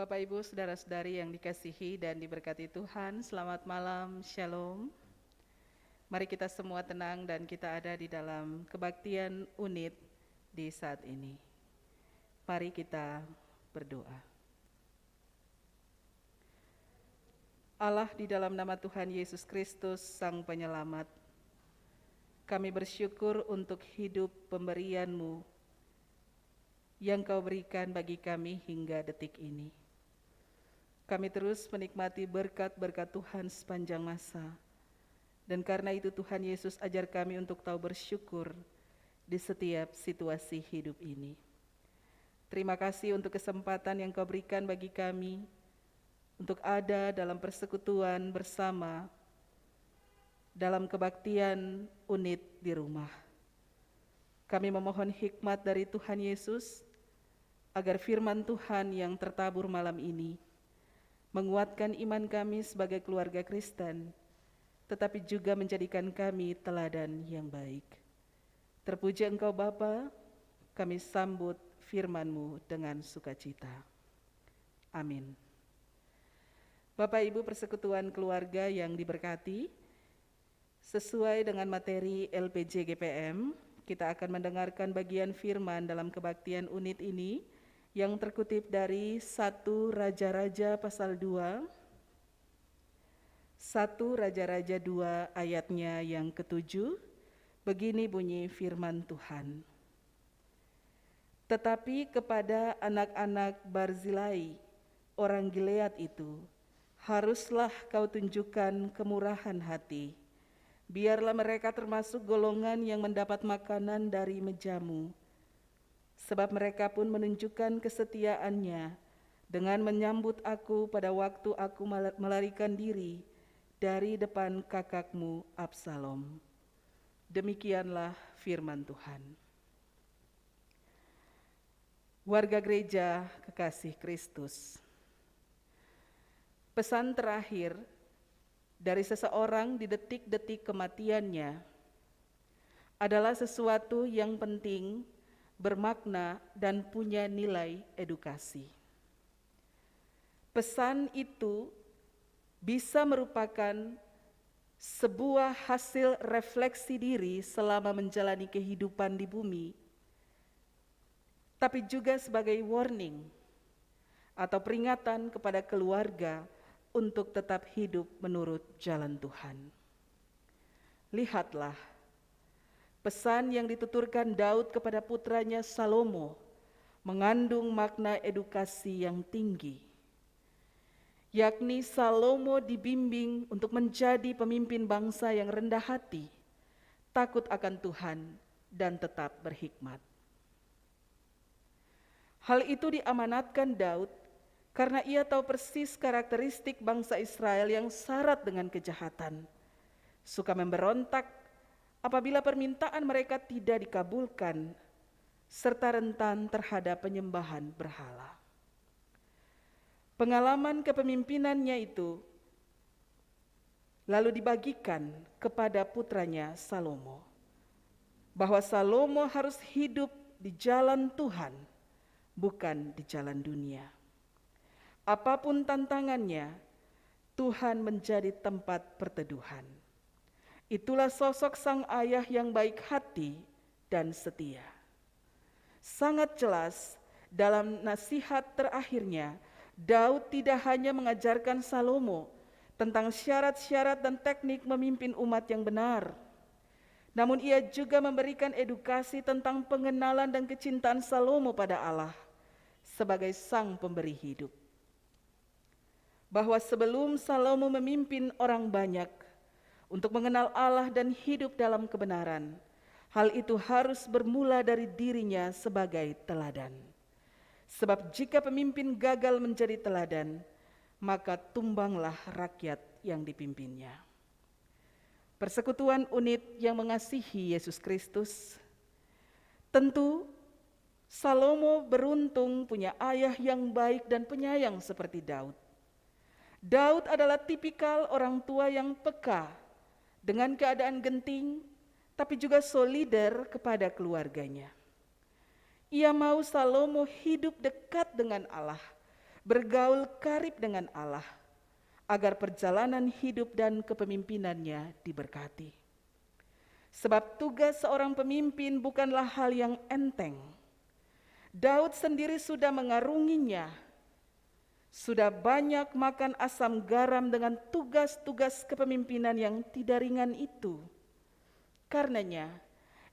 Bapak Ibu, saudara-saudari yang dikasihi dan diberkati Tuhan, selamat malam, Shalom. Mari kita semua tenang dan kita ada di dalam kebaktian unit di saat ini. Mari kita berdoa. Allah, di dalam nama Tuhan Yesus Kristus, Sang Penyelamat, kami bersyukur untuk hidup pemberian-Mu yang Kau berikan bagi kami hingga detik ini. Kami terus menikmati berkat-berkat Tuhan sepanjang masa. Dan karena itu Tuhan Yesus ajar kami untuk tahu bersyukur di setiap situasi hidup ini. Terima kasih untuk kesempatan yang Kau berikan bagi kami untuk ada dalam persekutuan bersama dalam kebaktian unit di rumah. Kami memohon hikmat dari Tuhan Yesus agar firman Tuhan yang tertabur malam ini menguatkan iman kami sebagai keluarga Kristen, tetapi juga menjadikan kami teladan yang baik. Terpuji Engkau Bapa, kami sambut firman-Mu dengan sukacita. Amin. Bapak Ibu persekutuan keluarga yang diberkati, sesuai dengan materi LPJ GPM, kita akan mendengarkan bagian firman dalam kebaktian unit ini yang terkutip dari 1 Raja-Raja pasal 2, 1 Raja-Raja 2 ayatnya yang ke-7, begini bunyi firman Tuhan. Tetapi kepada anak-anak Barzilai, orang Gilead itu, haruslah kau tunjukkan kemurahan hati. Biarlah mereka termasuk golongan yang mendapat makanan dari mejamu. Sebab mereka pun menunjukkan kesetiaannya dengan menyambut aku pada waktu aku melarikan diri dari depan kakakmu Absalom. Demikianlah firman Tuhan. Warga gereja kekasih Kristus, pesan terakhir dari seseorang di detik-detik kematiannya adalah sesuatu yang penting, bermakna, dan punya nilai edukasi. Pesan itu bisa merupakan sebuah hasil refleksi diri selama menjalani kehidupan di bumi, tapi juga sebagai warning atau peringatan kepada keluarga untuk tetap hidup menurut jalan Tuhan. Lihatlah, pesan yang dituturkan Daud kepada putranya Salomo mengandung makna edukasi yang tinggi, yakni Salomo dibimbing untuk menjadi pemimpin bangsa yang rendah hati, takut akan Tuhan, dan tetap berhikmat. Hal itu diamanatkan Daud karena ia tahu persis karakteristik bangsa Israel yang syarat dengan kejahatan, suka memberontak apabila permintaan mereka tidak dikabulkan, serta rentan terhadap penyembahan berhala. Pengalaman kepemimpinannya itu lalu dibagikan kepada putranya Salomo, bahwa Salomo harus hidup di jalan Tuhan, bukan di jalan dunia. Apapun tantangannya, Tuhan menjadi tempat perteduhan. Itulah sosok sang ayah yang baik hati dan setia. Sangat jelas dalam nasihat terakhirnya, Daud tidak hanya mengajarkan Salomo tentang syarat-syarat dan teknik memimpin umat yang benar, namun ia juga memberikan edukasi tentang pengenalan dan kecintaan Salomo pada Allah sebagai sang pemberi hidup. Bahwa sebelum Salomo memimpin orang banyak untuk mengenal Allah dan hidup dalam kebenaran, hal itu harus bermula dari dirinya sebagai teladan. Sebab jika pemimpin gagal menjadi teladan, maka tumbanglah rakyat yang dipimpinnya. Persekutuan unit yang mengasihi Yesus Kristus, tentu Salomo beruntung punya ayah yang baik dan penyayang seperti Daud. Daud adalah tipikal orang tua yang peka dengan keadaan genting, tapi juga solider kepada keluarganya. Ia mau Salomo hidup dekat dengan Allah, bergaul karib dengan Allah, agar perjalanan hidup dan kepemimpinannya diberkati. Sebab tugas seorang pemimpin bukanlah hal yang enteng. Daud sendiri sudah mengarunginya, sudah banyak makan asam garam dengan tugas-tugas kepemimpinan yang tidak ringan itu. Karenanya,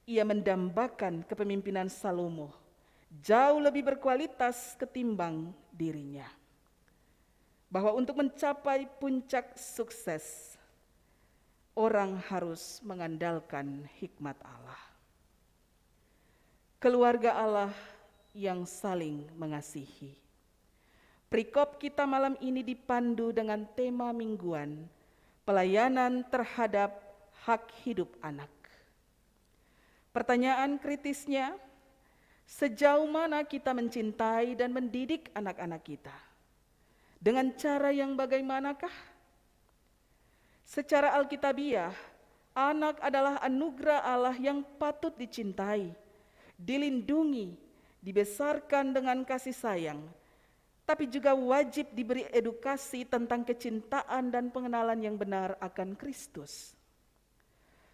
ia mendambakan kepemimpinan Salomo jauh lebih berkualitas ketimbang dirinya. Bahwa untuk mencapai puncak sukses, orang harus mengandalkan hikmat Allah. Keluarga Allah yang saling mengasihi. Perikop kita malam ini dipandu dengan tema mingguan, pelayanan terhadap hak hidup anak. Pertanyaan kritisnya, sejauh mana kita mencintai dan mendidik anak-anak kita? Dengan cara yang bagaimanakah? Secara alkitabiah, anak adalah anugerah Allah yang patut dicintai, dilindungi, dibesarkan dengan kasih sayang, tapi juga wajib diberi edukasi tentang kecintaan dan pengenalan yang benar akan Kristus.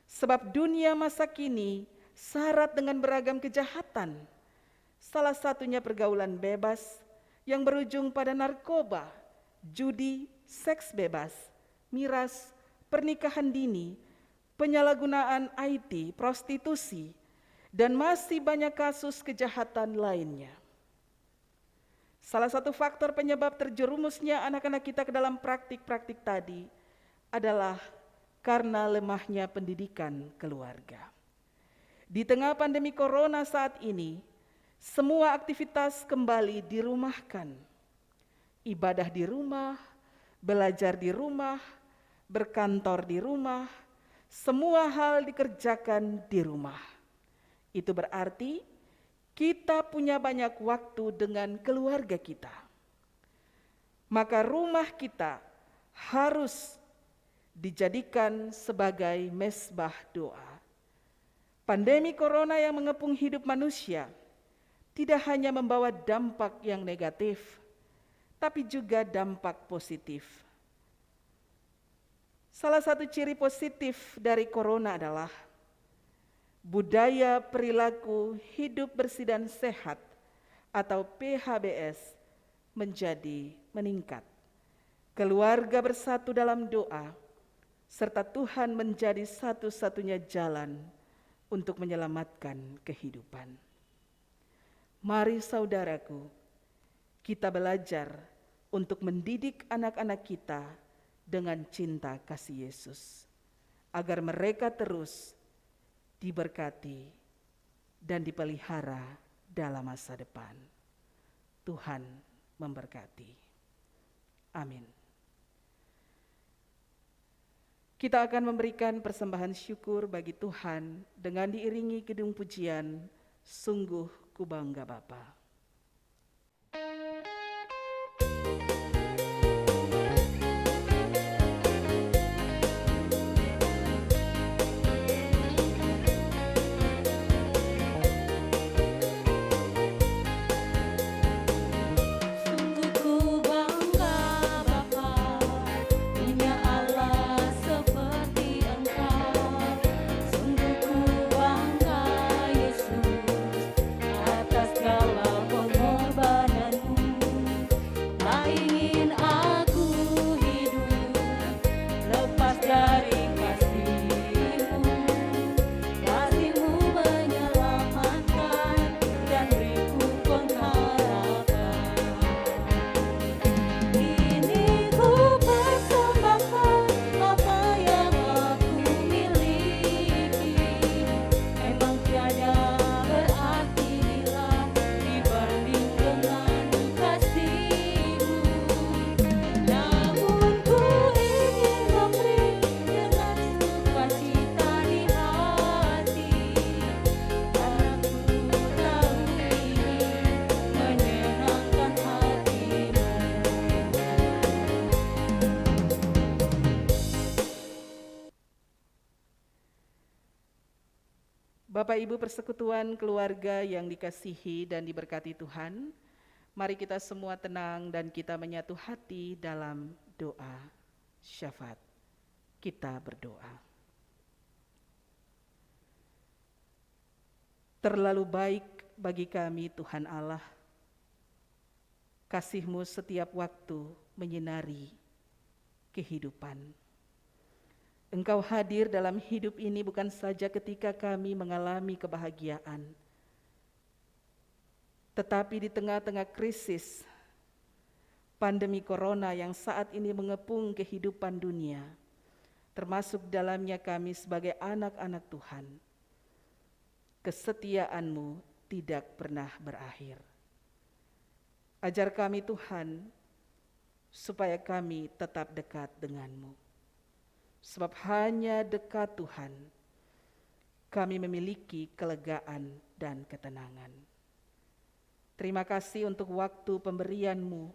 Sebab dunia masa kini syarat dengan beragam kejahatan, salah satunya pergaulan bebas yang berujung pada narkoba, judi, seks bebas, miras, pernikahan dini, penyalahgunaan IT, prostitusi, dan masih banyak kasus kejahatan lainnya. Salah satu faktor penyebab terjerumusnya anak-anak kita ke dalam praktik-praktik tadi adalah karena lemahnya pendidikan keluarga. Di tengah pandemi corona saat ini, semua aktivitas kembali dirumahkan. Ibadah di rumah, belajar di rumah, berkantor di rumah, semua hal dikerjakan di rumah. Itu berarti kita punya banyak waktu dengan keluarga kita. Maka rumah kita harus dijadikan sebagai mesbah doa. Pandemi corona yang mengepung hidup manusia tidak hanya membawa dampak yang negatif, tapi juga dampak positif. Salah satu ciri positif dari corona adalah budaya perilaku hidup bersih dan sehat atau PHBS menjadi meningkat. Keluarga bersatu dalam doa, serta Tuhan menjadi satu-satunya jalan untuk menyelamatkan kehidupan. Mari saudaraku, kita belajar untuk mendidik anak-anak kita dengan cinta kasih Yesus, agar mereka terus diberkati dan dipelihara dalam masa depan. Tuhan memberkati. Amin. Kita akan memberikan persembahan syukur bagi Tuhan dengan diiringi kidung pujian, Sungguh Ku Bangga Bapa. Bapak Ibu persekutuan keluarga yang dikasihi dan diberkati Tuhan, Mari kita semua tenang dan kita menyatu hati dalam doa syafaat. Kita berdoa. Terlalu baik bagi kami Tuhan Allah, kasih-Mu setiap waktu menyinari kehidupan. Engkau hadir dalam hidup ini bukan saja ketika kami mengalami kebahagiaan, tetapi di tengah-tengah krisis pandemi corona yang saat ini mengepung kehidupan dunia, termasuk dalamnya kami sebagai anak-anak Tuhan, kesetiaan-Mu tidak pernah berakhir. Ajar kami Tuhan, supaya kami tetap dekat dengan-Mu. Sebab hanya dekat Tuhan, kami memiliki kelegaan dan ketenangan. Terima kasih untuk waktu pemberian-Mu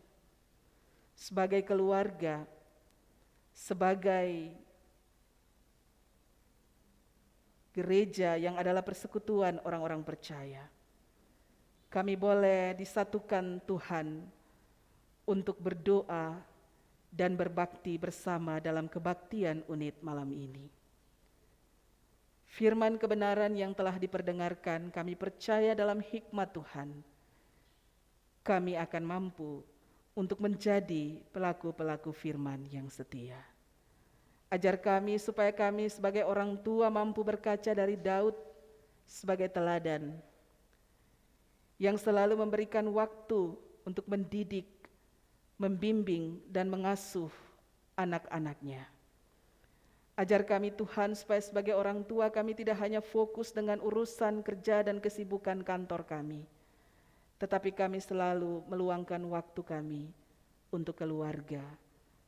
sebagai keluarga, sebagai gereja yang adalah persekutuan orang-orang percaya. Kami boleh disatukan Tuhan untuk berdoa dan berbakti bersama dalam kebaktian unit malam ini. Firman kebenaran yang telah diperdengarkan, kami percaya dalam hikmat Tuhan, kami akan mampu untuk menjadi pelaku-pelaku firman yang setia. Ajar kami supaya kami sebagai orang tua mampu berkaca dari Daud sebagai teladan, yang selalu memberikan waktu untuk mendidik, membimbing, dan mengasuh anak-anaknya. Ajar kami Tuhan supaya sebagai orang tua kami tidak hanya fokus dengan urusan kerja dan kesibukan kantor kami, tetapi kami selalu meluangkan waktu kami untuk keluarga,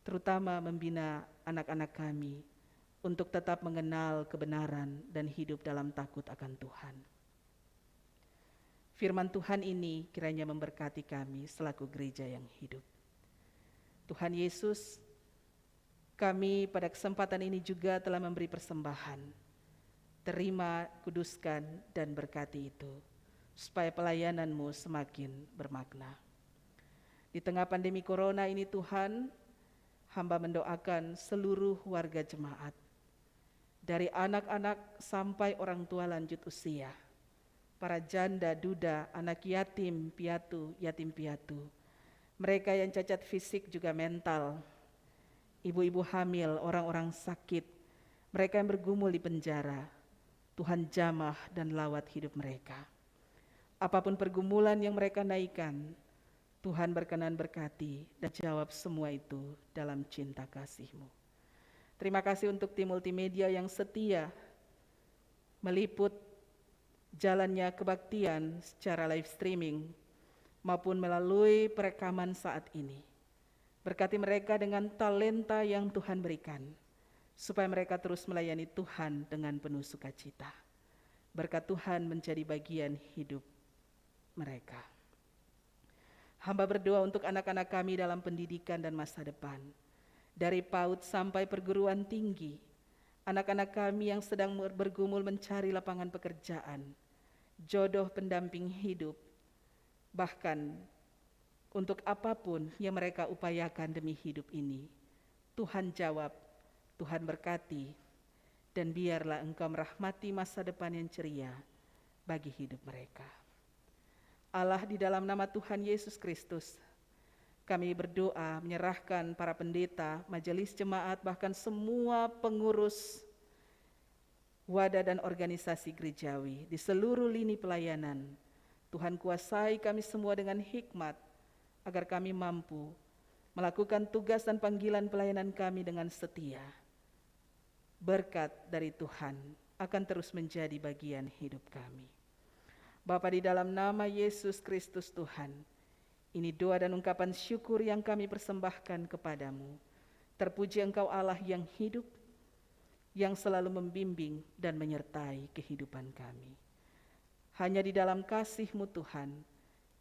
terutama membina anak-anak kami untuk tetap mengenal kebenaran dan hidup dalam takut akan Tuhan. Firman Tuhan ini kiranya memberkati kami selaku gereja yang hidup. Tuhan Yesus, kami pada kesempatan ini juga telah memberi persembahan. Terima, kuduskan, dan berkati itu, supaya pelayanan-Mu semakin bermakna. Di tengah pandemi corona ini Tuhan, hamba mendoakan seluruh warga jemaat, dari anak-anak sampai orang tua lanjut usia, para janda, duda, anak yatim piatu, mereka yang cacat fisik juga mental, ibu-ibu hamil, orang-orang sakit, mereka yang bergumul di penjara, Tuhan jamah dan lawat hidup mereka. Apapun pergumulan yang mereka naikkan, Tuhan berkenan berkati dan jawab semua itu dalam cinta kasih-Mu. Terima kasih untuk tim multimedia yang setia meliput jalannya kebaktian secara live streaming maupun melalui perekaman saat ini. Berkati mereka dengan talenta yang Tuhan berikan, supaya mereka terus melayani Tuhan dengan penuh sukacita. Berkat Tuhan menjadi bagian hidup mereka. Hamba berdoa untuk anak-anak kami dalam pendidikan dan masa depan, dari PAUD sampai perguruan tinggi, anak-anak kami yang sedang bergumul mencari lapangan pekerjaan, jodoh pendamping hidup, bahkan untuk apapun yang mereka upayakan demi hidup ini, Tuhan jawab, Tuhan berkati, dan biarlah Engkau merahmati masa depan yang ceria bagi hidup mereka. Allah, di dalam nama Tuhan Yesus Kristus, kami berdoa menyerahkan para pendeta, majelis jemaat, bahkan semua pengurus wadah dan organisasi gerejawi di seluruh lini pelayanan. Tuhan kuasai kami semua dengan hikmat, agar kami mampu melakukan tugas dan panggilan pelayanan kami dengan setia. Berkat dari Tuhan akan terus menjadi bagian hidup kami. Bapa, di dalam nama Yesus Kristus Tuhan, ini doa dan ungkapan syukur yang kami persembahkan kepadamu. Terpuji Engkau Allah yang hidup, yang selalu membimbing dan menyertai kehidupan kami. Hanya di dalam kasih-Mu Tuhan,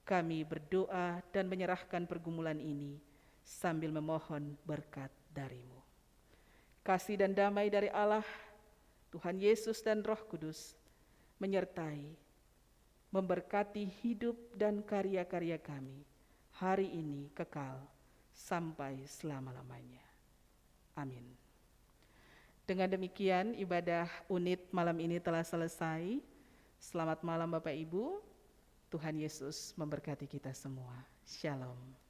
kami berdoa dan menyerahkan pergumulan ini sambil memohon berkat dari-Mu. Kasih dan damai dari Allah, Tuhan Yesus dan Roh Kudus menyertai, memberkati hidup dan karya-karya kami hari ini kekal sampai selama-lamanya. Amin. Dengan demikian ibadah unit malam ini telah selesai. Selamat malam Bapak Ibu. Tuhan Yesus memberkati kita semua. Shalom.